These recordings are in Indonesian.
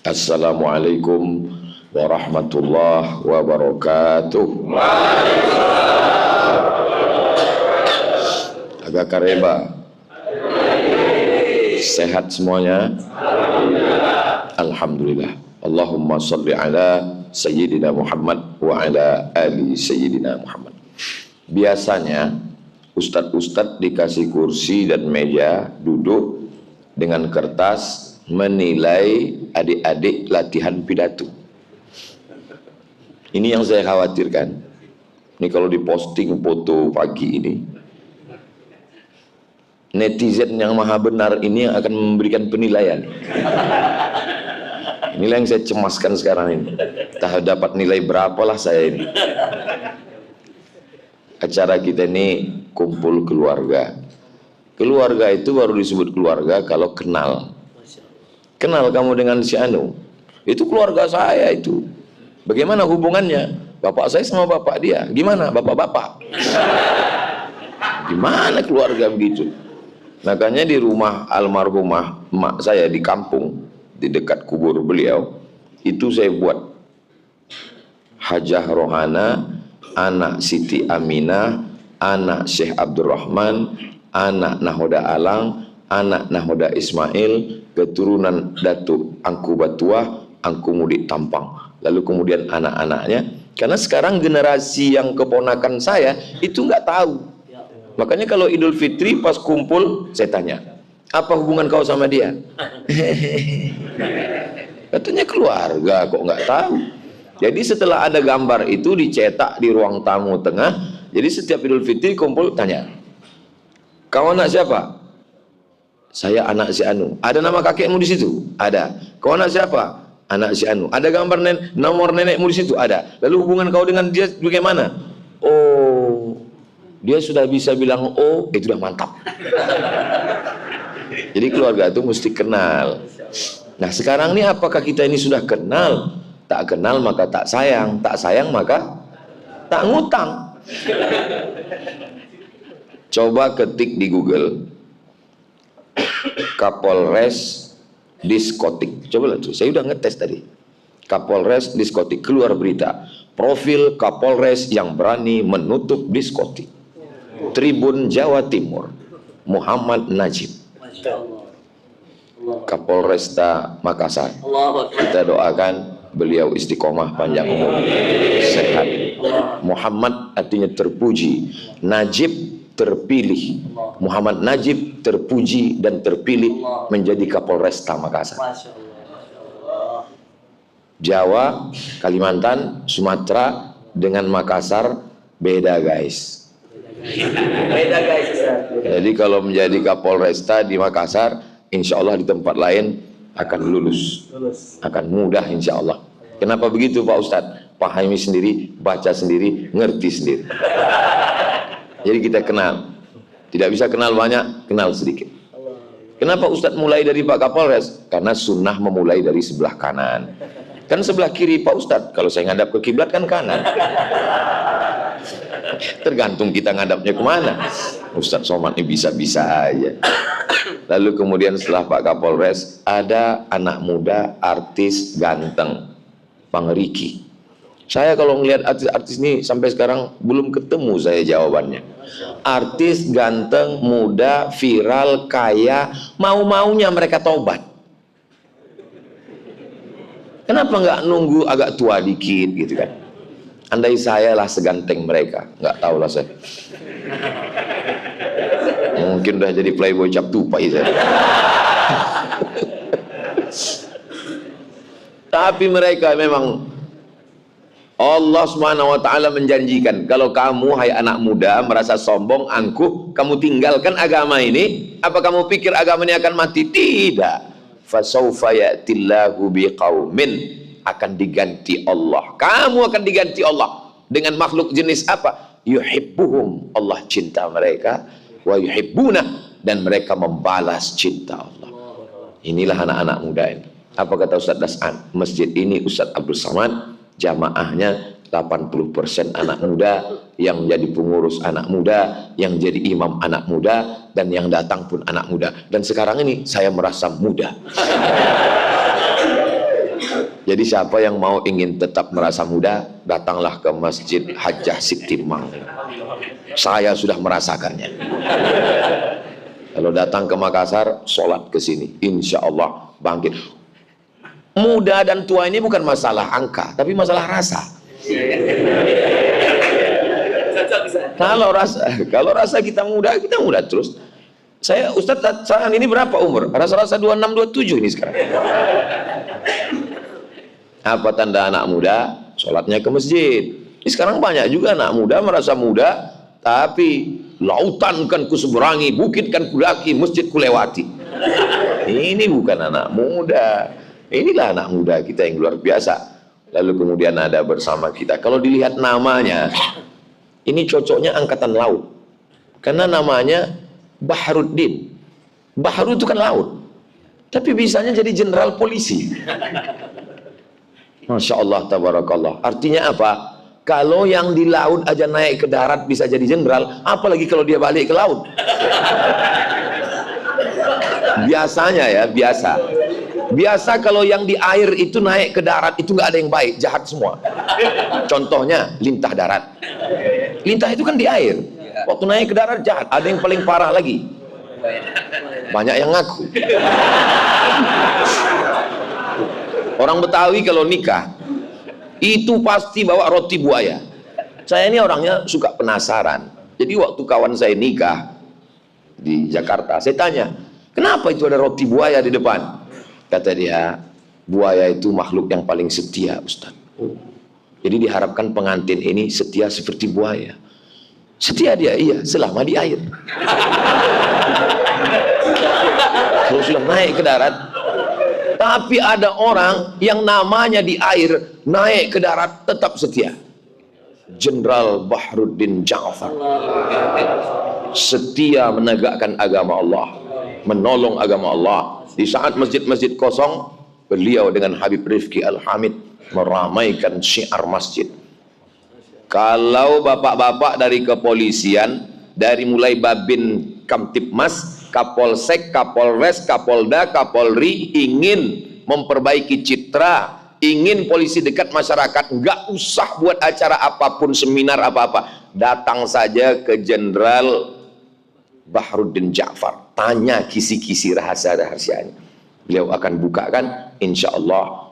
Assalamualaikum warahmatullahi wabarakatuh. Agak kareba. Sehat semuanya? Alhamdulillah. Allahumma salli ala Sayyidina Muhammad wa ala ali Sayyidina Muhammad. Biasanya ustadz-ustadz dikasih kursi dan meja duduk dengan kertas menilai adik-adik latihan pidato. Ini yang saya khawatirkan. Ini kalau diposting foto pagi ini, netizen yang maha benar ini yang akan memberikan penilaian. Inilah yang saya cemaskan sekarang ini. Tak dapat nilai berapalah saya ini. Acara kita ini kumpul keluarga. Keluarga itu baru disebut keluarga kalau kenal. Kenal kamu dengan si Anu, itu keluarga saya itu. Bagaimana hubungannya? Bapak saya sama bapak dia. Gimana? Bapak-bapak. Gimana keluarga begitu? Makanya di rumah almarhumah emak saya di kampung, di dekat kubur beliau, itu saya buat Hajah Rohana, anak Siti Aminah, anak Syekh Abdurrahman, anak Nahoda Alang, anak Nahoda Ismail, keturunan Datuk Angku Batuah, Angku Mudik Tampang. Lalu kemudian anak-anaknya. Karena sekarang generasi yang keponakan saya itu nggak tahu. Makanya kalau Idul Fitri pas kumpul saya tanya, apa hubungan kau sama dia? Katanya keluarga, kok nggak tahu. Jadi setelah ada gambar itu dicetak di ruang tamu tengah. Jadi setiap Idul Fitri kumpul tanya, kau anak siapa? Saya anak si Anu. Ada nama kakekmu di situ? Ada. Kau anak siapa? Anak si Anu. Ada gambar nomor nenekmu di situ? Ada. Lalu hubungan kau dengan dia bagaimana? Oh, dia sudah bisa bilang oh, itu sudah mantap. Jadi keluarga itu mesti kenal. Nah sekarang ini apakah kita ini sudah kenal? Tak kenal maka tak sayang. Tak sayang maka tak ngutang. Coba ketik di Google Kapolres diskotik. Coba lihat tuh, saya udah ngetes tadi. Kapolres diskotik, keluar berita. Profil Kapolres yang berani menutup diskotik. Tribun Jawa Timur, Muhammad Najib. Kapolresta Makassar. Kita doakan beliau istiqomah, panjang umur, sehat. Muhammad artinya terpuji, Najib terpilih. Muhammad Najib terpuji dan terpilih menjadi Kapolresta Makassar. Jawa, Kalimantan, Sumatera dengan Makassar beda guys. Beda guys. Jadi kalau menjadi Kapolresta di Makassar, insya Allah di tempat lain akan lulus, akan mudah insya Allah. Kenapa begitu Pak Ustadz? Pahami sendiri, baca sendiri, ngerti sendiri. Jadi kita kenal. Tidak bisa kenal banyak, kenal sedikit. Kenapa Ustadz mulai dari Pak Kapolres? Karena sunnah memulai dari sebelah kanan. Kan sebelah kiri Pak Ustadz. Kalau saya ngadap ke kiblat kan kanan. Tergantung kita ngadapnya kemana. Ustadz Somad ini bisa-bisa aja. Lalu kemudian setelah Pak Kapolres, ada anak muda, artis ganteng, Bang Riki. Saya kalau melihat artis-artis ini sampai sekarang belum ketemu saya jawabannya. Artis ganteng, muda, viral, kaya, mau-maunya mereka taubat. Kenapa nggak nunggu agak tua dikit gitu kan? Andai saya lah seganteng mereka, nggak tahu lah saya. Mungkin udah jadi playboy cap tupai saya. Tapi mereka memang Allah Subhanahu wa taala menjanjikan, kalau kamu hai anak muda merasa sombong, angkuh, kamu tinggalkan agama ini, apa kamu pikir agama ini akan mati? Tidak. Fasaufa ya'tillahu biqaumin, akan diganti Allah. Kamu akan diganti Allah dengan makhluk jenis apa? Yuhibbuhum, Allah cinta mereka, wa yuhibbuna, dan mereka membalas cinta Allah. Inilah anak-anak muda ini. Apa kata Ustaz Dasan? Masjid ini Ustaz Abdul Samad jamaahnya 80% anak muda, yang menjadi pengurus anak muda, yang jadi imam anak muda, dan yang datang pun anak muda. Dan sekarang ini saya merasa muda. Jadi siapa yang mau ingin tetap merasa muda, datanglah ke Masjid Hajjah Sitimang. Saya sudah merasakannya. Kalau datang ke Makassar, sholat ke sini, insya Allah bangkit. Muda dan tua ini bukan masalah angka, tapi masalah rasa. Kalau rasa kita muda terus. Saya Ustadz saat ini berapa umur? Rasa-rasa 26, 27 ini sekarang. Apa tanda anak muda? Sholatnya ke masjid. Ini sekarang banyak juga anak muda merasa muda, tapi lautan kan kuseberangi, bukit kan kudaki, masjid kulewati. Ini bukan anak muda. Inilah anak muda kita yang luar biasa. Lalu kemudian ada bersama kita. Kalau dilihat namanya, ini cocoknya angkatan laut. Karena namanya Baharuddin. Bahru itu kan laut. Tapi bisanya jadi jenderal polisi. Masya Allah, tabarakallah. Artinya apa? Kalau yang di laut aja naik ke darat bisa jadi jenderal, apalagi kalau dia balik ke laut. Biasanya ya, biasa kalau yang di air itu naik ke darat itu nggak ada yang baik, jahat semua. Contohnya lintah darat. Lintah itu kan di air. Waktu naik ke darat jahat, ada yang paling parah lagi. Banyak yang ngaku. Orang Betawi kalau nikah itu pasti bawa roti buaya. Saya ini orangnya suka penasaran. Jadi waktu kawan saya nikah di Jakarta, saya tanya, kenapa itu ada roti buaya di depan? Kata dia, buaya itu makhluk yang paling setia, Ustaz. Jadi diharapkan pengantin ini setia seperti buaya. Setia dia, iya, selama di air. Kalau sudah naik ke darat. Tapi ada orang yang namanya di air, naik ke darat tetap setia. Jenderal Baharuddin Ja'far. Setia menegakkan agama Allah, menolong agama Allah. Di saat masjid-masjid kosong, beliau dengan Habib Rifki Al-Hamid meramaikan syiar masjid. Kalau bapak-bapak dari kepolisian, dari mulai Babin Kamtipmas, Kapolsek, Kapolres, Kapolda, Kapolri ingin memperbaiki citra, ingin polisi dekat masyarakat, nggak usah buat acara apapun, seminar apa-apa, datang saja ke Jenderal Baharuddin Ja'far, tanya kisi-kisi rahasia-rahasianya, beliau akan bukakan. Insya Allah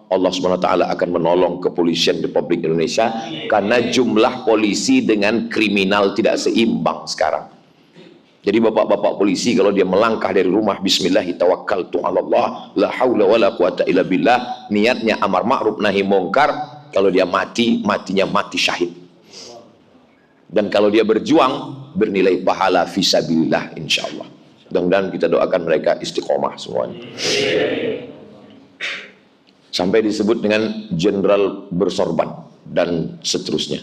Allah SWT akan menolong kepolisian Republik Indonesia, karena jumlah polisi dengan kriminal tidak seimbang sekarang. Jadi bapak-bapak polisi kalau dia melangkah dari rumah, bismillah tawakkaltu 'ala Allah, la haula wala quwata illa billah, niatnya amar ma'ruf nahi mungkar, kalau dia matinya mati syahid. Dan kalau dia berjuang, bernilai pahala fisabilillah insyaallah. Mudah-mudahan kita doakan mereka istiqomah semuanya. Sampai disebut dengan jenderal bersorban dan seterusnya.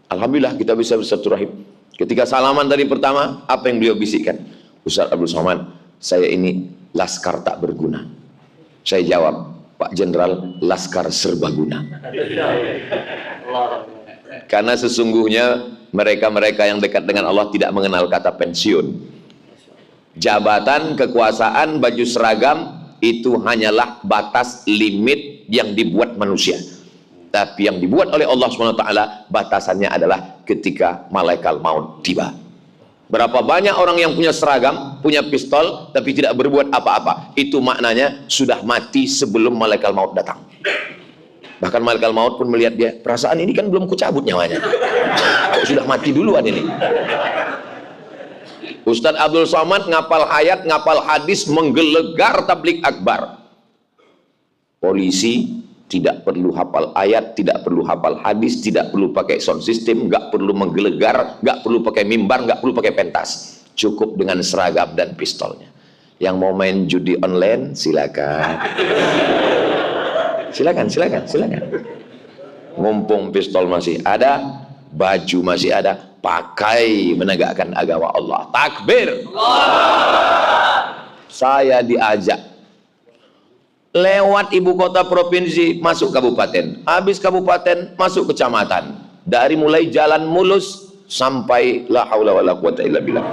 Alhamdulillah kita bisa bersilaturahim. Ketika salaman tadi pertama, apa yang beliau bisikkan? Ustaz Abdul Somad, saya ini laskar tak berguna. Saya jawab, Pak Jenderal, laskar serbaguna. Karena sesungguhnya mereka-mereka yang dekat dengan Allah tidak mengenal kata pensiun. Jabatan, kekuasaan, baju seragam itu hanyalah batas limit yang dibuat manusia. Tapi yang dibuat oleh Allah SWT, batasannya adalah ketika malaikat maut tiba. Berapa banyak orang yang punya seragam, punya pistol, tapi tidak berbuat apa-apa, itu maknanya sudah mati sebelum malaikat maut datang. Bahkan malaikat maut pun melihat dia, perasaan ini kan belum kucabut nyawanya, kok sudah mati duluan ini. Ustadz Abdul Somad ngapal ayat, ngapal hadis, menggelegar tablik akbar. Polisi tidak perlu hafal ayat, tidak perlu hafal hadis, tidak perlu pakai sound system, nggak perlu menggelegar, nggak perlu pakai mimbar, nggak perlu pakai pentas. Cukup dengan seragam dan pistolnya. Yang mau main judi online, silakan. Silakan. Mumpung pistol masih ada, baju masih ada, pakai menegakkan agama Allah. Takbir. Saya diajak lewat ibu kota provinsi masuk kabupaten, habis kabupaten masuk kecamatan, dari mulai jalan mulus sampai la haula wala quwata illa billah.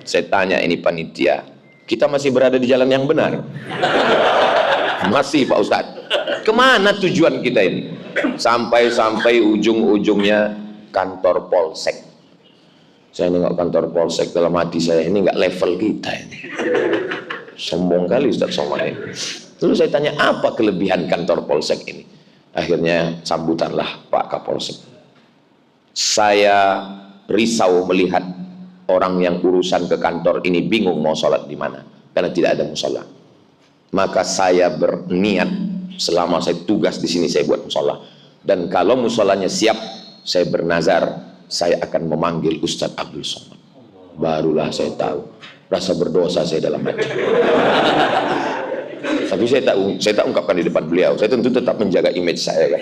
Saya tanya ini panitia, kita masih berada di jalan yang benar? Masih Pak Ustadz. Kemana tujuan kita ini? Sampai ujung-ujungnya kantor polsek. Saya nengok kantor polsek, dalam hati saya, ini nggak level kita ini. Sombong kali Ustaz Somad ini. Lalu saya tanya, apa kelebihan kantor polsek ini? Akhirnya sambutanlah Pak Kapolsek. Saya risau melihat orang yang urusan ke kantor ini bingung mau sholat di mana, karena tidak ada musola. Maka saya berniat selama saya tugas di sini saya buat musola. Dan kalau musolanya siap, saya bernazar saya akan memanggil Ustadz Abdul Somad. Barulah saya tahu rasa berdosa saya dalam hati. Tapi saya tak ungkapkan di depan beliau. Saya tentu tetap menjaga image saya kan.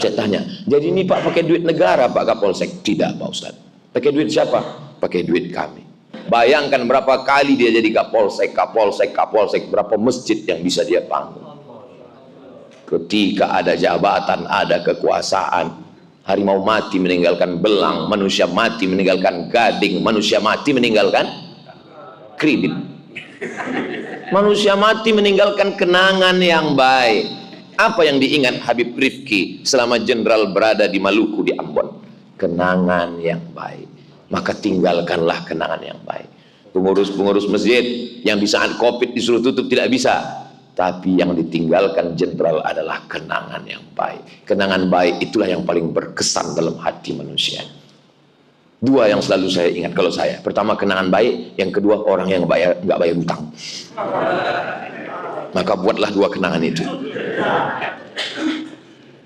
Saya tanya, jadi ini Pak pakai duit negara Pak Kapolsek? Tidak Pak Ustadz. Pakai duit siapa? Pakai duit kami. Bayangkan berapa kali dia jadi Kapolsek, berapa masjid yang bisa dia bangun. Ketika ada jabatan, ada kekuasaan, harimau mati meninggalkan belang, manusia mati meninggalkan gading, manusia mati meninggalkan kredit, manusia mati meninggalkan kenangan yang baik. Apa yang diingat Habib Rifki selama jenderal berada di Maluku, di Ambon? Kenangan yang baik. Maka tinggalkanlah kenangan yang baik. Pengurus-pengurus masjid yang di saat Covid disuruh tutup tidak bisa, tapi yang ditinggalkan jenderal adalah kenangan yang baik. Kenangan baik itulah yang paling berkesan dalam hati manusia. Dua yang selalu saya ingat kalau saya. Pertama kenangan baik, yang kedua orang yang nggak bayar hutang. Maka buatlah dua kenangan itu.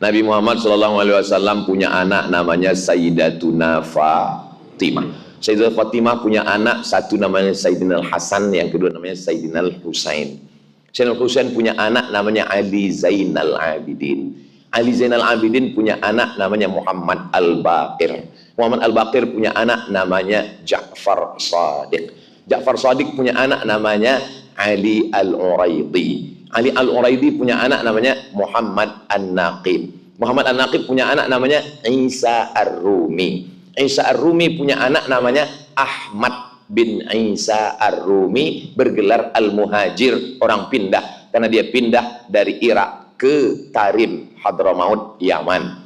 Nabi Muhammad SAW punya anak namanya Sayyidatuna Fatimah. Sayyidatuna Fatimah punya anak, satu namanya Sayyidina Al-Hasan, yang kedua namanya Sayyidina Al-Husain. Sayyidina Al-Husain punya anak namanya Ali Zainal Abidin. Ali Zainal Abidin punya anak namanya Muhammad Al-Baqir. Muhammad Al-Baqir punya anak namanya Ja'far Shadiq. Ja'far Shadiq punya anak namanya Ali Al-Uraidi. Ali Al-Uraidi punya anak namanya Muhammad An-Naqib. Muhammad An-Naqib punya anak namanya Isa Ar-Rumi. Isa Ar-Rumi punya anak namanya Ahmad bin Isa Ar-Rumi, bergelar Al-Muhajir, orang pindah, karena dia pindah dari Irak ke Tarim, Hadramaut, Yaman.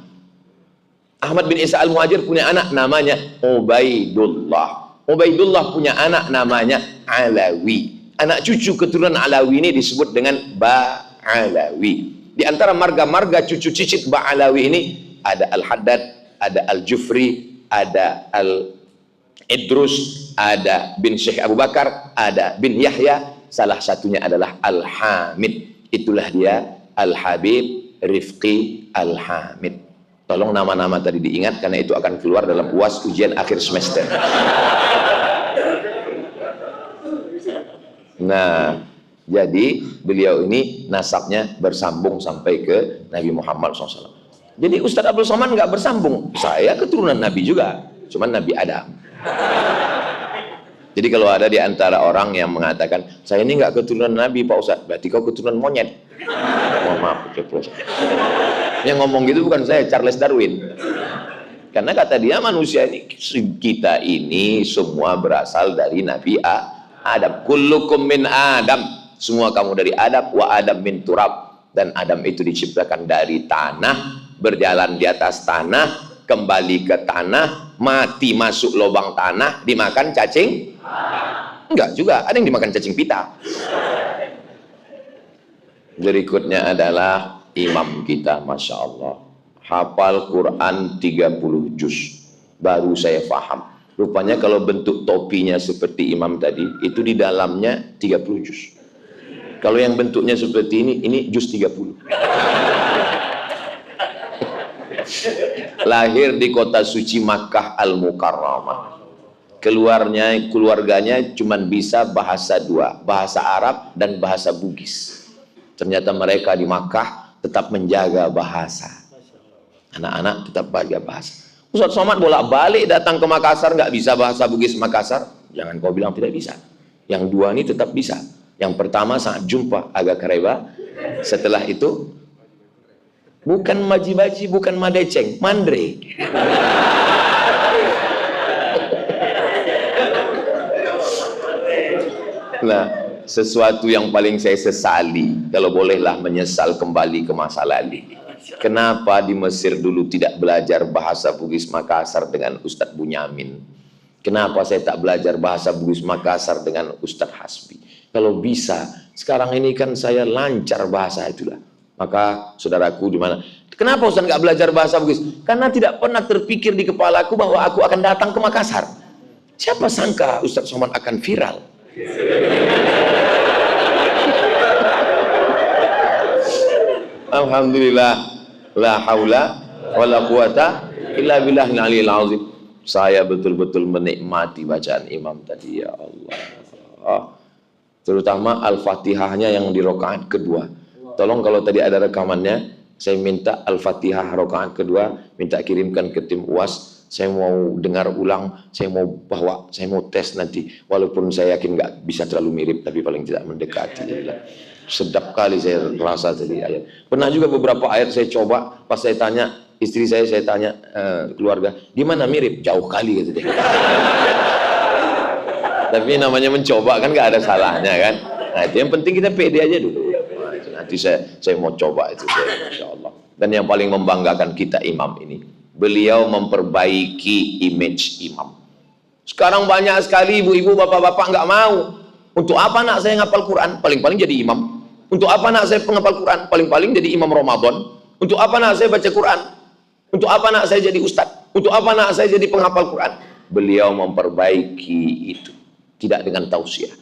Ahmad bin Isa Al-Muhajir punya anak namanya Ubaidullah. Ubaidullah punya anak namanya Alawi. Anak cucu keturunan Alawi ini disebut dengan Ba'alawi. Di antara marga-marga cucu cicit Ba'alawi ini ada Al-Haddad, ada Al-Jufri, ada Al-Idrus, ada bin Syekh Abu Bakar, ada bin Yahya, salah satunya adalah Al-Hamid. Itulah dia Al-Habib Rifqi Al-Hamid. Tolong nama-nama tadi diingat, karena itu akan keluar dalam UAS ujian akhir semester. Nah, jadi beliau ini nasabnya bersambung sampai ke Nabi Muhammad SAW. Jadi Ustadz Abdul Somad nggak bersambung. Saya keturunan Nabi juga, cuman Nabi Adam. Jadi kalau ada di antara orang yang mengatakan, saya ini nggak keturunan Nabi Pak Ustadz, berarti kau keturunan monyet. Mohon maaf, yang ngomong gitu bukan saya, Charles Darwin. Karena kata dia manusia ini, kita ini semua berasal dari Nabi Adam. Kullukum min Adam, semua kamu dari Adam, wa Adam min turab, dan Adam itu diciptakan dari tanah, berjalan di atas tanah, kembali ke tanah, mati masuk lubang tanah, dimakan cacing? Enggak juga, ada yang dimakan cacing pita. Berikutnya adalah imam kita, Masya Allah, hafal Quran 30 juz. Baru saya paham, rupanya kalau bentuk topinya seperti imam tadi, itu di dalamnya 30 juz. Kalau yang bentuknya seperti ini juz 30. Lahir di kota suci Makkah Al-Mukarramah. Keluarganya cuma bisa bahasa dua, bahasa Arab dan bahasa Bugis. Ternyata mereka di Makkah tetap menjaga bahasa. Anak-anak tetap baca bahasa. Ustadz Somad bolak-balik datang ke Makassar, nggak bisa bahasa Bugis Makassar. Jangan kau bilang tidak bisa. Yang dua ini tetap bisa. Yang pertama saat jumpa agak kareba. Setelah itu bukan maji-maji, bukan madeceng, mandre. Nah, sesuatu yang paling saya sesali, kalau bolehlah menyesal kembali ke masa lalu. Kenapa di Mesir dulu tidak belajar bahasa Bugis Makassar dengan Ustadz Bunyamin? Kenapa saya tak belajar bahasa Bugis Makassar dengan Ustadz Hasbi? Kalau bisa, sekarang ini kan saya lancar bahasa itulah. Maka saudaraku di mana? Kenapa Ustadz nggak belajar bahasa Bugis? Karena tidak pernah terpikir di kepalaku bahwa aku akan datang ke Makassar. Siapa sangka Ustadz Somad akan viral? Alhamdulillah, la haula wala quwata illa billahil aliyil azim. Saya betul-betul menikmati bacaan imam tadi, ya Allah. Terutama Al-Fatihahnya yang di rakaat kedua. Tolong kalau tadi ada rekamannya, saya minta Al-Fatihah rakaat kedua, minta kirimkan ke tim UAS. Saya mau dengar ulang, saya mau bawa, saya mau tes nanti. Walaupun saya yakin nggak bisa terlalu mirip, tapi paling tidak mendekati. Sedap kali saya rasa tadi ayat. Pernah juga beberapa ayat saya coba, pas saya tanya istri saya tanya keluarga, gimana mirip? Jauh kali gitu deh. Tapi namanya mencoba kan nggak ada salahnya kan. Nah itu yang penting kita pede aja dulu. Nah, itu nanti saya mau coba itu, Masya Allah. Dan yang paling membanggakan kita imam ini, beliau memperbaiki image imam. Sekarang banyak sekali ibu-ibu, bapak-bapak nggak mau. Untuk apa nak saya ngapal Quran? Paling-paling jadi imam. Untuk apa nak saya penghafal Quran? Paling-paling jadi imam Ramadan. Untuk apa nak saya baca Quran? Untuk apa nak saya jadi ustadz? Untuk apa nak saya jadi penghafal Quran? Beliau memperbaiki itu. Tidak dengan tausiah.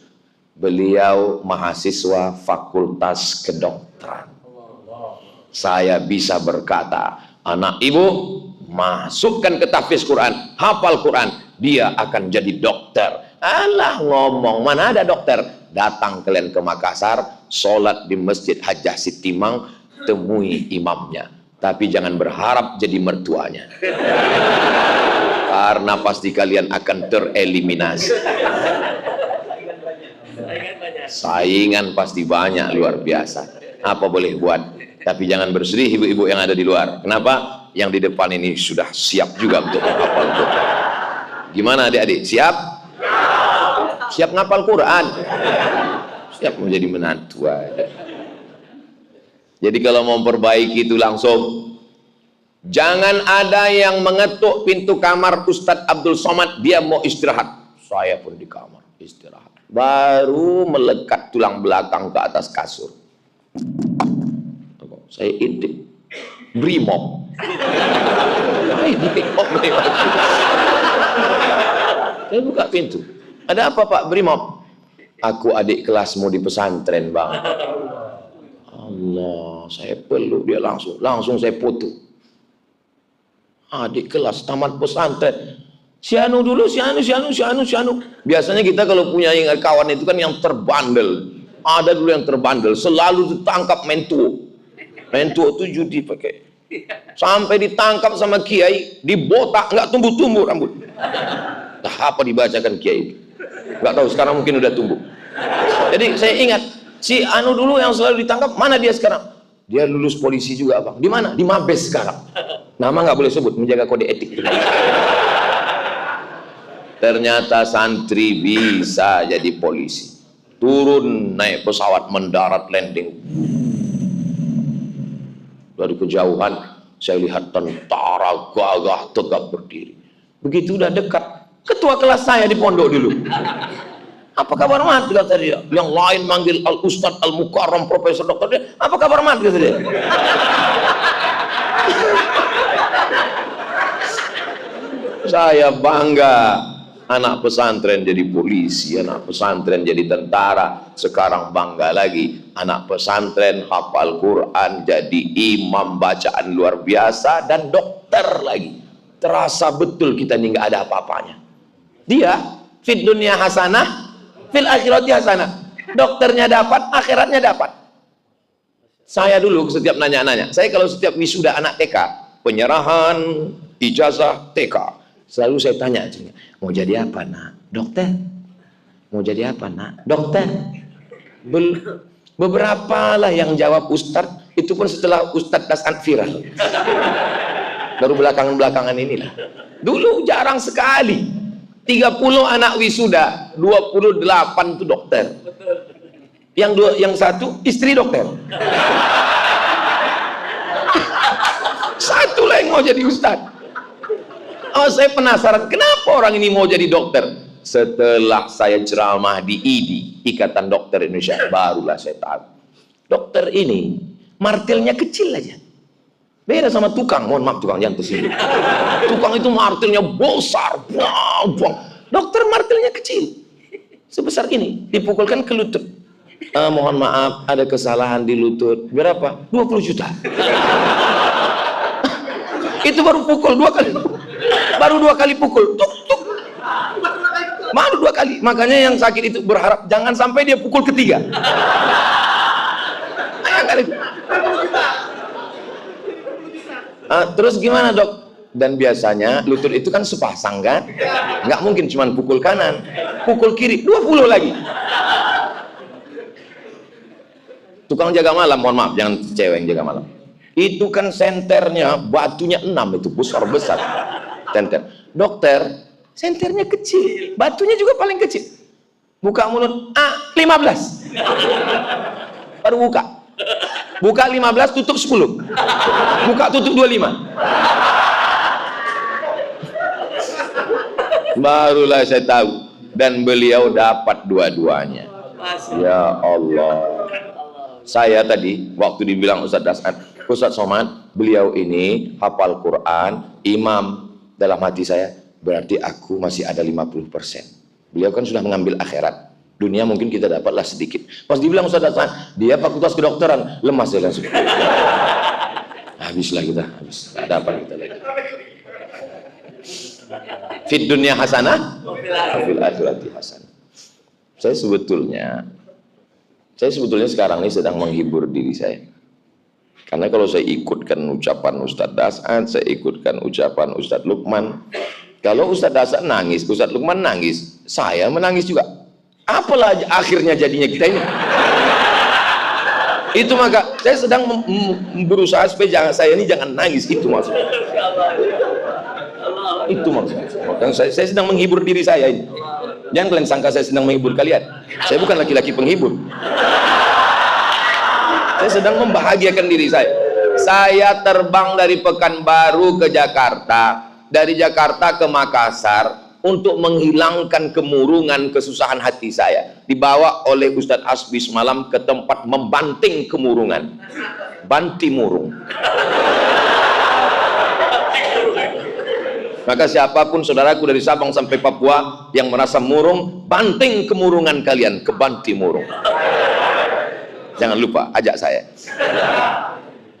Beliau mahasiswa fakultas kedokteran. Saya bisa berkata, anak ibu masukkan ke tahfiz Quran, hafal Quran, dia akan jadi dokter. Alah ngomong, mana ada dokter? Datang kalian ke Makassar, sholat di Masjid Hajjah Sitimang, temui imamnya. Tapi jangan berharap jadi mertuanya. Karena pasti kalian akan tereliminasi. Saingan pasti banyak, luar biasa. Apa boleh buat? Tapi jangan bersedih ibu-ibu yang ada di luar. Kenapa? Yang di depan ini sudah siap juga untuk menghafal Quran. Gimana adik-adik? Siap? Siap ngapal Quran? Siap menjadi menantu aja. Jadi kalau mau memperbaiki itu langsung. Jangan ada yang mengetuk pintu kamar Ustadz Abdul Somad, dia mau istirahat. Saya pun di kamar istirahat. Baru melekat tulang belakang ke atas kasur. Saya intip. Brimob. Saya buka pintu. Ada apa Pak Brimob? Aku adik kelasmu di pesantren Bang. Allah, saya peluk dia langsung saya foto. Adik kelas tamat pesantren. Si Anu dulu, si Anu. Biasanya kita kalau punya kawan itu kan yang terbandel. Ada dulu yang terbandel, selalu ditangkap mentuo. Mentuo itu judi pakai. Sampai ditangkap sama kiai, dibotak, nggak tumbuh-tumbuh rambut. Nah, apa dibacakan kiai? Nggak tahu, sekarang mungkin udah tumbuh. Jadi saya ingat, si Anu dulu yang selalu ditangkap, mana dia sekarang? Dia lulus polisi juga Bang. Di mana? Di Mabes sekarang. Nama nggak boleh sebut, menjaga kode etik. Ternyata santri bisa jadi polisi. Turun, naik pesawat, mendarat, landing. Dari kejauhan saya lihat tentara gagah tegap berdiri. Begitu udah dekat, ketua kelas saya di pondok dulu. Apa kabar Mat? Kata dia. Yang lain manggil Al Ustadz Al Mukarram Profesor Dokter dia. Apa kabar Mat? Kata dia. Saya bangga. Anak pesantren jadi polisi, anak pesantren jadi tentara. Sekarang bangga lagi, anak pesantren hafal Quran, jadi imam bacaan luar biasa, dan dokter lagi. Terasa betul kita ini nggak ada apa-apanya. Dia fid dunya hasanah, fil akhirati hasanah. Dokternya dapat, akhiratnya dapat. Saya dulu setiap nanya-nanya, saya kalau setiap wisuda anak TK, penyerahan ijazah TK, selalu saya tanya, mau jadi apa nak? Dokter. Mau jadi apa nak? Dokter. Beberapa lah yang jawab Ustadz, itu pun setelah Ustadz Dasan viral. Baru belakangan-belakangan inilah. Dulu jarang sekali. 30 anak wisuda, 28 itu dokter. yang satu istri dokter. Satu lah yang mau jadi ustadz. Oh, saya penasaran kenapa orang ini mau jadi dokter. Setelah saya ceramah di IDI, Ikatan Dokter Indonesia, barulah saya tahu dokter ini martilnya kecil aja. Beda sama tukang, mohon maaf tukang jangan tersinggung. Tukang itu martilnya besar, buang. Dokter martilnya kecil, sebesar ini, dipukulkan ke lutut. Mohon maaf, ada kesalahan di lutut. Berapa? 20 juta. Itu baru pukul 2 kali. Baru 2 kali pukul. Tuk, tuk. Baru 2 kali. Makanya yang sakit itu berharap jangan sampai dia pukul ketiga. Terus gimana dok? Dan biasanya lutut itu kan sepasang kan? Nggak mungkin cuma pukul kanan, pukul kiri 20 lagi. Tukang jaga malam, mohon maaf, jangan cewek yang jaga malam. Itu kan senternya batunya 6 itu besar-besar. Senter. Dokter, senternya kecil, batunya juga paling kecil. Buka mulut, 15. Baru buka. Buka 15, tutup 10. Buka tutup 25. Barulah saya tahu. Dan beliau dapat dua-duanya. Ya Allah. Saya tadi waktu dibilang Ustadz Das'ad, Ustadz Somad, beliau ini hafal Quran, imam. Dalam hati saya, berarti aku masih ada 50%. Beliau kan sudah mengambil akhirat. Dunia mungkin kita dapatlah sedikit. Pas dibilang Ustadz Das'ad, dia fakultas kedokteran, lemas dia langsung. Habislah kita, habis. Tidak dapat kita lagi. Fid dunya hasanah, fil akhirati hasanah. Saya sebetulnya sekarang ini sedang menghibur diri saya. Karena kalau saya ikutkan ucapan Ustadz Das'ad, saya ikutkan ucapan Ustadz Lukman. Kalau Ustadz Das'ad nangis, Ustadz Lukman nangis, saya menangis juga. Apalah akhirnya jadinya kita ini. Itu maka saya sedang berusaha supaya saya ini jangan nangis. Itu maksudnya. Itu maksudnya. Makanya saya sedang menghibur diri saya ini. Jangan kalian sangka saya sedang menghibur kalian. Saya bukan laki-laki penghibur. Saya sedang membahagiakan diri saya. Saya terbang dari Pekanbaru ke Jakarta, dari Jakarta ke Makassar untuk menghilangkan kemurungan, kesusahan hati saya. Dibawa oleh Ustadz Asbi semalam ke tempat membanting kemurungan. Banti murung. Maka siapapun saudaraku dari Sabang sampai Papua yang merasa murung, banting kemurungan kalian ke Banti murung. Jangan lupa ajak saya.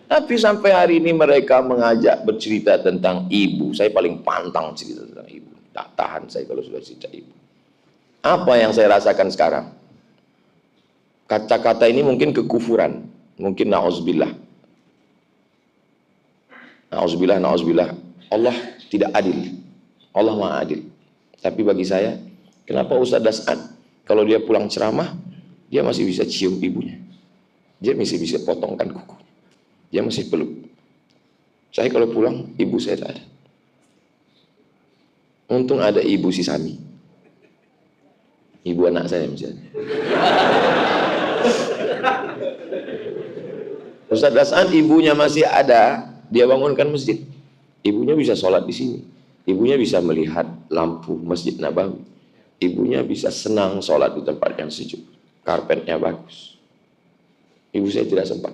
Tapi sampai hari ini mereka mengajak bercerita tentang ibu. Saya paling pantang cerita tentang ibu. Tak tahan saya kalau sudah cerita ibu. Apa yang saya rasakan sekarang? Kata-kata ini mungkin kekufuran, mungkin na'udzubillah. Na'udzubillah, na'udzubillah. Allah tidak adil. Allah Maha adil. Tapi bagi saya, kenapa Ustadz Das'ad kalau dia pulang ceramah, dia masih bisa cium ibunya. Dia masih bisa potongkan kuku. Dia masih peluk. Saya kalau pulang, ibu saya tak ada. Untung ada ibu si Sami. Ibu anak saya misalnya. Ustadz Das'ad ibunya masih ada, dia bangunkan masjid. Ibunya bisa sholat di sini. Ibunya bisa melihat lampu Masjid Nabawi. Ibunya bisa senang sholat di tempat yang sejuk. Karpetnya bagus. Ibu saya tidak sempat.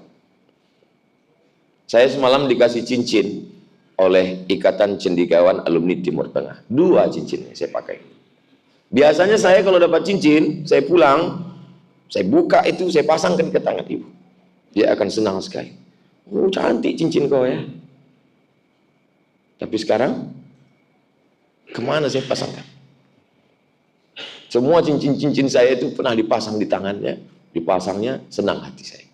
Saya semalam dikasih cincin oleh Ikatan Cendekiawan Alumni Timur Tengah. 2 cincin saya pakai. Biasanya saya kalau dapat cincin, saya pulang, saya buka itu, saya pasangkan ke tangan ibu. Dia akan senang sekali. Oh, cantik cincin kau ya. Tapi sekarang, kemana saya pasangkan? Semua cincin-cincin saya itu pernah dipasang di tangannya, dipasangnya, senang hati saya.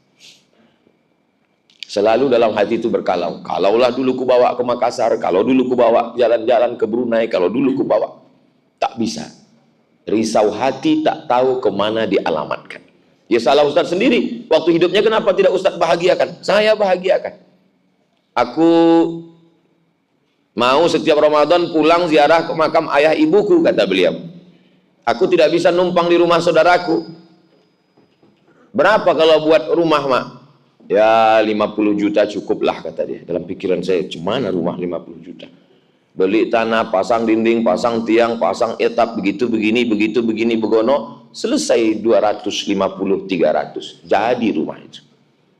Selalu dalam hati itu berkalau. Kalaulah dulu ku bawa ke Makassar, kalau dulu ku bawa jalan-jalan ke Brunei, kalau dulu ku bawa. Tak bisa. Risau hati tak tahu kemana dialamatkan. Ya salah Ustadz sendiri. Waktu hidupnya kenapa tidak Ustadz bahagiakan? Saya bahagiakan. Aku mau setiap Ramadan pulang ziarah ke makam ayah ibuku, kata beliau. Aku tidak bisa numpang di rumah saudaraku. Berapa kalau buat rumah, Mak? Ya 50 juta cukuplah, kata dia. Dalam pikiran saya, cuman rumah 50 juta. Beli tanah, pasang dinding, pasang tiang, pasang etap, begitu begini, begono, selesai 250-300. Jadi rumah itu.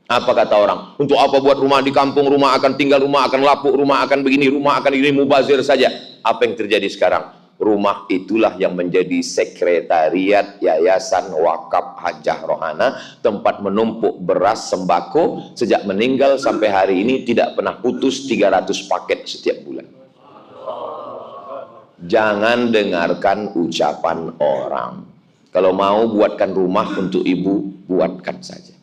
Apa kata orang? Untuk apa buat rumah di kampung? Rumah akan tinggal, rumah akan lapuk, rumah akan begini, rumah akan ini, mubazir saja. Apa yang terjadi sekarang? Rumah itulah yang menjadi sekretariat Yayasan Wakaf Hajah Rohana, tempat menumpuk beras sembako. Sejak meninggal sampai hari ini tidak pernah putus 300 paket setiap bulan. Jangan dengarkan ucapan orang. Kalau mau buatkan rumah untuk ibu, buatkan saja.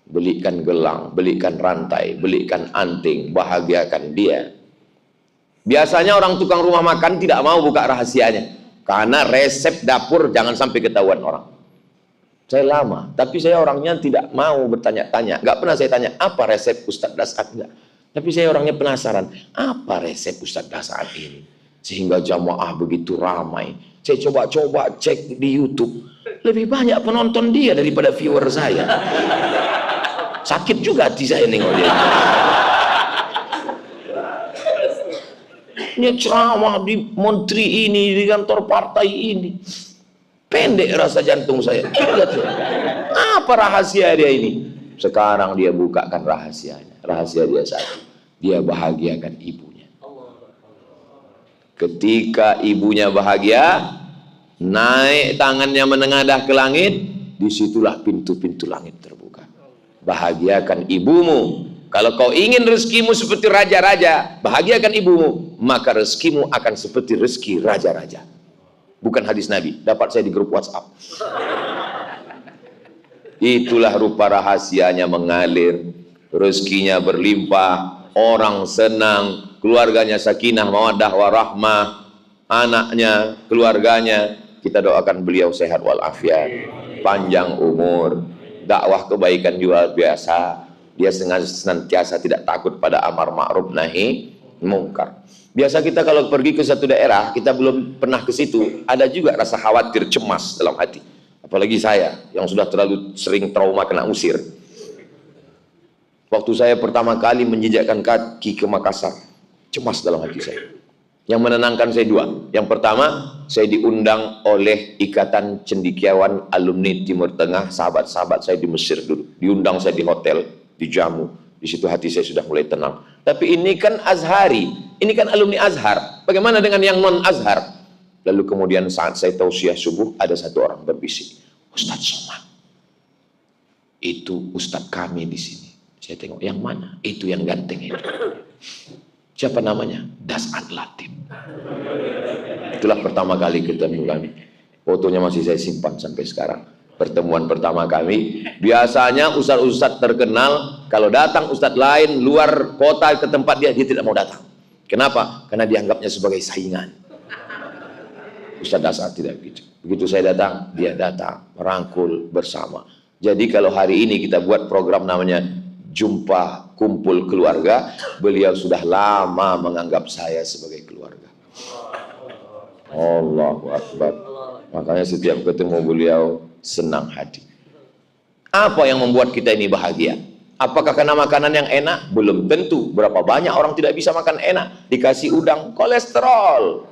Belikan gelang, belikan rantai, belikan anting, bahagiakan dia. Biasanya orang tukang rumah makan tidak mau buka rahasianya, karena resep dapur jangan sampai ketahuan orang. Saya lama, tapi saya orangnya tidak mau bertanya-tanya. Gak pernah saya tanya, apa resep Ustadz Dasat? Enggak. Tapi saya orangnya penasaran, apa resep Ustadz Dasat ini? Sehingga jamaah begitu ramai. Saya coba-coba cek di YouTube, lebih banyak penonton dia daripada viewer saya. Sakit juga hati saya nengok dia. Ini ceramah di menteri ini, di kantor partai ini. Pendek rasa jantung saya. Lihat, apa rahasia dia ini? Sekarang dia bukakan rahasianya. Rahasia dia satu. Dia bahagiakan ibunya. Ketika ibunya bahagia, naik tangannya menengadah ke langit, disitulah pintu-pintu langit terbuka. Bahagiakan ibumu. Kalau kau ingin rezekimu seperti raja-raja, bahagiakan ibumu, maka rezekimu akan seperti rezeki raja-raja. Bukan hadis Nabi, dapat saya di grup WhatsApp. Itulah rupa rahasianya mengalir, rezekinya berlimpah, orang senang, keluarganya sakinah, mawaddah, warahmah, anaknya, keluarganya. Kita doakan beliau sehat walafiat, panjang umur, dakwah kebaikan luar biasa. Dia senantiasa tidak takut pada amar ma'ruf nahi mungkar. Biasa kita kalau pergi ke satu daerah, kita belum pernah ke situ, ada juga rasa khawatir, cemas dalam hati. Apalagi saya yang sudah terlalu sering trauma kena usir. Waktu saya pertama kali menjejakkan kaki ke Makassar, cemas dalam hati saya. Yang menenangkan saya dua. Yang pertama, saya diundang oleh Ikatan Cendekiawan Alumni Timur Tengah, sahabat-sahabat saya di Mesir dulu. Diundang saya di hotel, dijamu. Di situ hati saya sudah mulai tenang. Tapi ini kan Azhari, ini kan alumni Azhar. Bagaimana dengan yang non Azhar? Lalu kemudian saat saya tausiah subuh, ada satu orang berbisik, Ustadz Somad, itu Ustadz kami di sini. Saya tengok, yang mana? Itu yang ganteng itu. Siapa namanya? Dasat Latif. Itulah pertama kali ketemu kami. Fotonya masih saya simpan sampai sekarang. Pertemuan pertama kami. Biasanya ustadz-ustadz terkenal, kalau datang ustadz lain luar kota ke tempat dia tidak mau datang. Kenapa? Karena dianggapnya sebagai saingan. Ustadz Dasat tidak begitu. Begitu saya datang, dia datang, merangkul bersama. Jadi kalau hari ini kita buat program namanya Jumpa Kumpul Keluarga, beliau sudah lama menganggap saya sebagai keluarga. Allahu Akbar. Makanya setiap ketemu beliau senang hati. Apa yang membuat kita ini bahagia? Apakah karena makanan yang enak? Belum tentu. Berapa banyak orang tidak bisa makan enak, dikasih udang, kolesterol.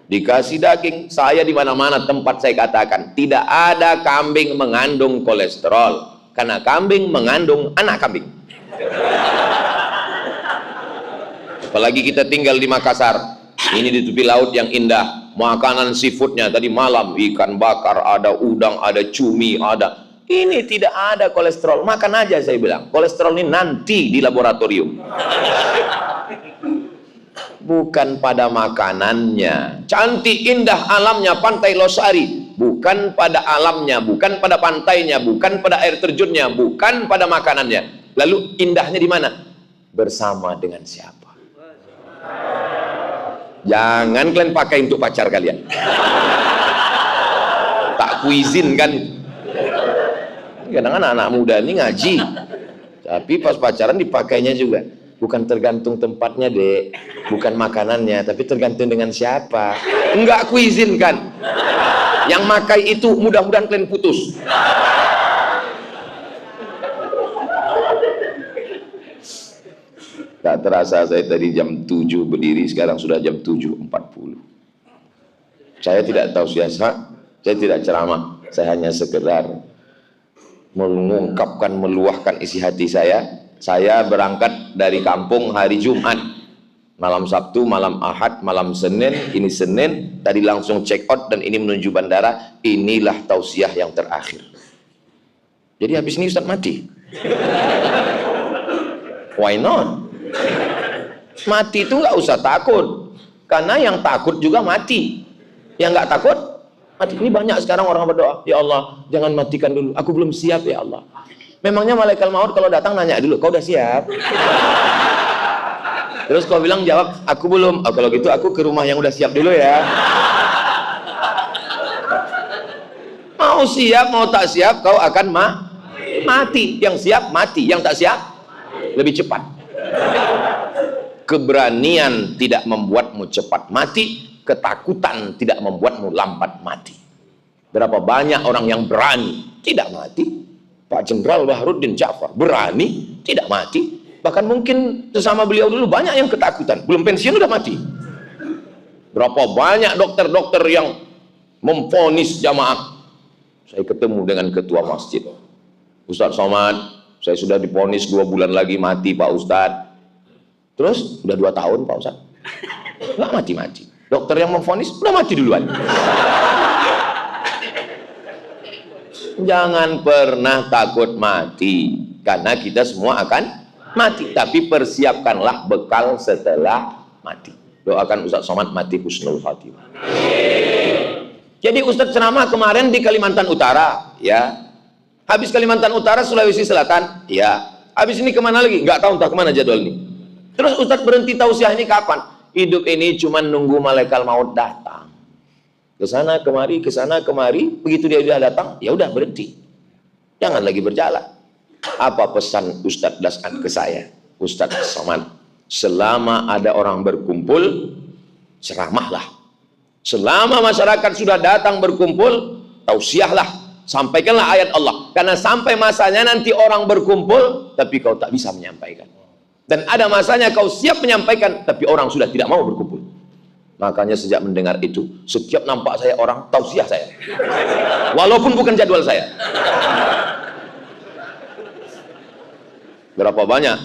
Dikasih daging. Saya di mana-mana tempat saya katakan, tidak ada kambing mengandung kolesterol, karena kambing mengandung anak kambing. Apalagi kita tinggal di Makassar, ini di tepi laut yang indah, makanan seafoodnya tadi malam ikan bakar, ada udang, ada cumi, ada. Ini tidak ada kolesterol, makan aja saya bilang. Kolesterol ini nanti di laboratorium. Bukan pada makanannya. Cantik indah alamnya Pantai Losari, bukan pada alamnya, bukan pada pantainya, bukan pada air terjunnya, bukan pada makanannya. Lalu indahnya di mana? Bersama dengan siapa? Jangan kalian pakai untuk pacar kalian. Tak kuizin kan? Kadang anak-anak muda ini ngaji, tapi pas pacaran dipakainya juga. Bukan tergantung tempatnya, Dek, bukan makanannya, tapi tergantung dengan siapa. Enggak kuizinkan. Yang makai itu mudah-mudahan kalian putus. Nggak terasa saya tadi jam 7 berdiri, sekarang sudah jam 7.40. Saya tidak tahu siasat, saya tidak ceramah, saya hanya sekedar mengungkapkan, meluahkan isi hati saya. Saya berangkat dari kampung hari Jumat, malam Sabtu, malam Ahad, malam Senin, ini Senin, tadi langsung check out dan ini menuju bandara. Inilah tausiah yang terakhir. Jadi habis ini Ustaz mati. Why not? Mati itu nggak usah takut, karena yang takut juga mati. Yang nggak takut mati. Ini banyak sekarang orang berdoa, ya Allah jangan matikan dulu, aku belum siap ya Allah. Memangnya malaikat maut kalau datang nanya dulu, kau udah siap? Terus kau bilang jawab, aku belum. Oh, kalau gitu aku ke rumah yang udah siap dulu ya. Mau siap mau tak siap kau akan mati. Yang siap mati, yang tak siap lebih cepat. Keberanian tidak membuatmu cepat mati, ketakutan tidak membuatmu lambat mati. Berapa banyak orang yang berani tidak mati. Pak Jenderal Baharudin Ja'far berani tidak mati. Bahkan mungkin sesama beliau dulu banyak yang ketakutan, belum pensiun udah mati. Berapa banyak dokter-dokter yang memvonis jamaah. Saya ketemu dengan ketua masjid, Ustadz Somad, saya sudah divonis 2 bulan lagi mati Pak Ustadz. Terus udah 2 tahun Pak Ustadz nggak mati-mati. Dokter yang memvonis udah mati duluan. Jangan pernah takut mati, karena kita semua akan mati. Tapi persiapkanlah bekal setelah mati. Doakan Ustadz Somad mati husnul khatimah. Jadi Ustadz ceramah kemarin di Kalimantan Utara, ya. Habis Kalimantan Utara, Sulawesi Selatan, ya. Habis ini kemana lagi? Nggak tahu entah kemana jadwal ini. Terus Ustadz berhenti tausiah ini kapan? Hidup ini cuma nunggu malaikat maut datang. Ke sana kemari, begitu dia sudah datang, ya udah berhenti. Jangan lagi berjalan. Apa pesan Ustadz Das'ad ke saya? Ustadz Somad, selama ada orang berkumpul, ceramahlah. Selama masyarakat sudah datang berkumpul, tausiahlah, sampaikanlah ayat Allah. Karena sampai masanya nanti orang berkumpul, tapi kau tak bisa menyampaikan. Dan ada masanya kau siap menyampaikan, tapi orang sudah tidak mau berkumpul. Makanya sejak mendengar itu, setiap nampak saya orang, tausiah saya. Walaupun bukan jadwal saya. Berapa banyak?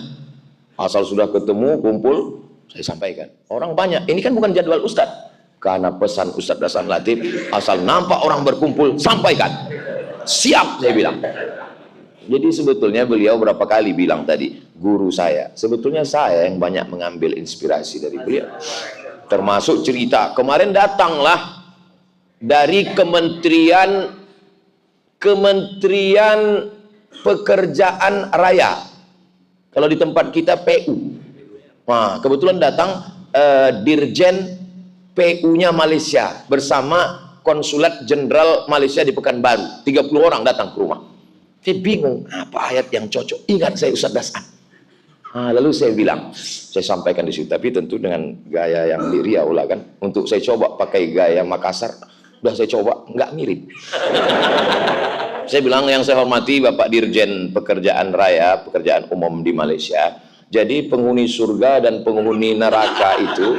Asal sudah ketemu, kumpul, saya sampaikan. Orang banyak, ini kan bukan jadwal Ustadz. Karena pesan Ustadz Hasan Latif, asal nampak orang berkumpul, sampaikan. Siap, saya bilang. Jadi sebetulnya beliau berapa kali bilang tadi, guru saya. Sebetulnya saya yang banyak mengambil inspirasi dari beliau. Termasuk cerita, kemarin datanglah dari Kementerian Pekerjaan Raya. Kalau di tempat kita PU. Nah, kebetulan datang Dirjen PU-nya Malaysia bersama Konsulat Jenderal Malaysia di Pekanbaru. 30 orang datang ke rumah. Saya bingung, apa ayat yang cocok? Ingat saya Ustadz Das'ad. Nah, lalu saya bilang, saya sampaikan di situ, tapi tentu dengan gaya yang di Riau lah kan. Untuk saya coba pakai gaya Makassar, udah saya coba, nggak mirip. Saya bilang, yang saya hormati Bapak Dirjen Pekerjaan Raya, Pekerjaan Umum di Malaysia. Jadi penghuni surga dan penghuni neraka itu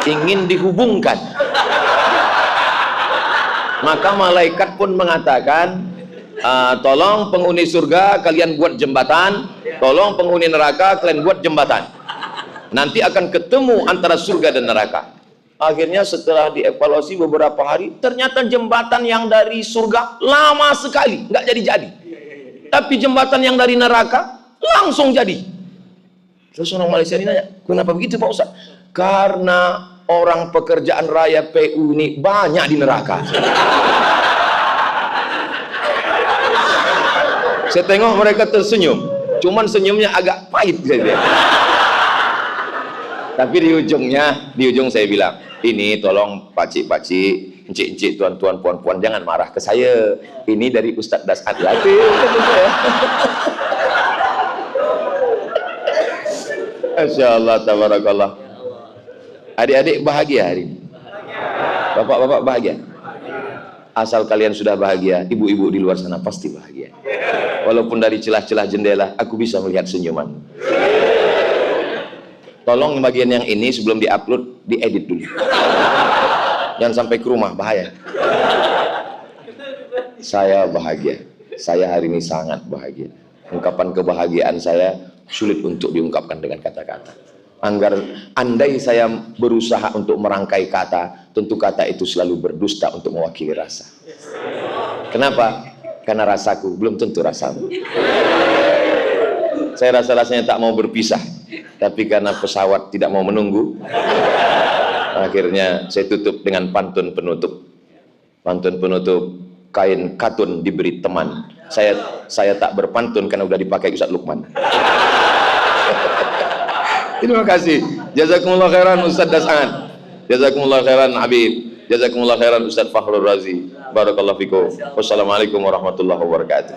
ingin dihubungkan. Maka malaikat pun mengatakan, tolong penghuni surga kalian buat jembatan, tolong penghuni neraka kalian buat jembatan. Nanti akan ketemu antara surga dan neraka. Akhirnya setelah dievaluasi beberapa hari, ternyata jembatan yang dari surga lama sekali, nggak jadi-jadi. Tapi jembatan yang dari neraka langsung jadi. Terus orang Malaysia ini nanya, kenapa begitu Pak Ustaz? Karena orang pekerjaan raya PU ini banyak di neraka. Saya tengok mereka tersenyum, cuman senyumnya agak pahit saja. Tapi di ujung saya bilang, ini tolong pakcik-pakcik, encik-encik, tuan-tuan, puan-puan, jangan marah ke saya. Ini dari Ustadz Das'ad Latif. Masya Allah, tabarakallah. Adik-adik bahagia hari ini? Bapak-bapak bahagia? Asal kalian sudah bahagia, ibu-ibu di luar sana pasti bahagia. Walaupun dari celah-celah jendela, aku bisa melihat senyuman. Tolong bagian yang ini sebelum diupload diedit dulu. Jangan sampai ke rumah, bahaya. Saya bahagia. Saya hari ini sangat bahagia. Ungkapan kebahagiaan saya sulit untuk diungkapkan dengan kata-kata. Andai saya berusaha untuk merangkai kata, tentu kata itu selalu berdusta untuk mewakili rasa. Kenapa? Karena rasaku belum tentu rasamu. Saya rasa-rasanya tak mau berpisah, tapi karena pesawat tidak mau menunggu, akhirnya saya tutup dengan pantun penutup. Pantun penutup, kain katun diberi teman. Saya tak berpantun karena udah dipakai Ustaz Lukman. Terima kasih. Jazakumullah khairan Ustaz Das'an. Jazakumullah khairan Habib. Jazakumullah khairan Ustaz Fakhrul Razi. Barakallahu fikum. Wassalamualaikum warahmatullahi wabarakatuh.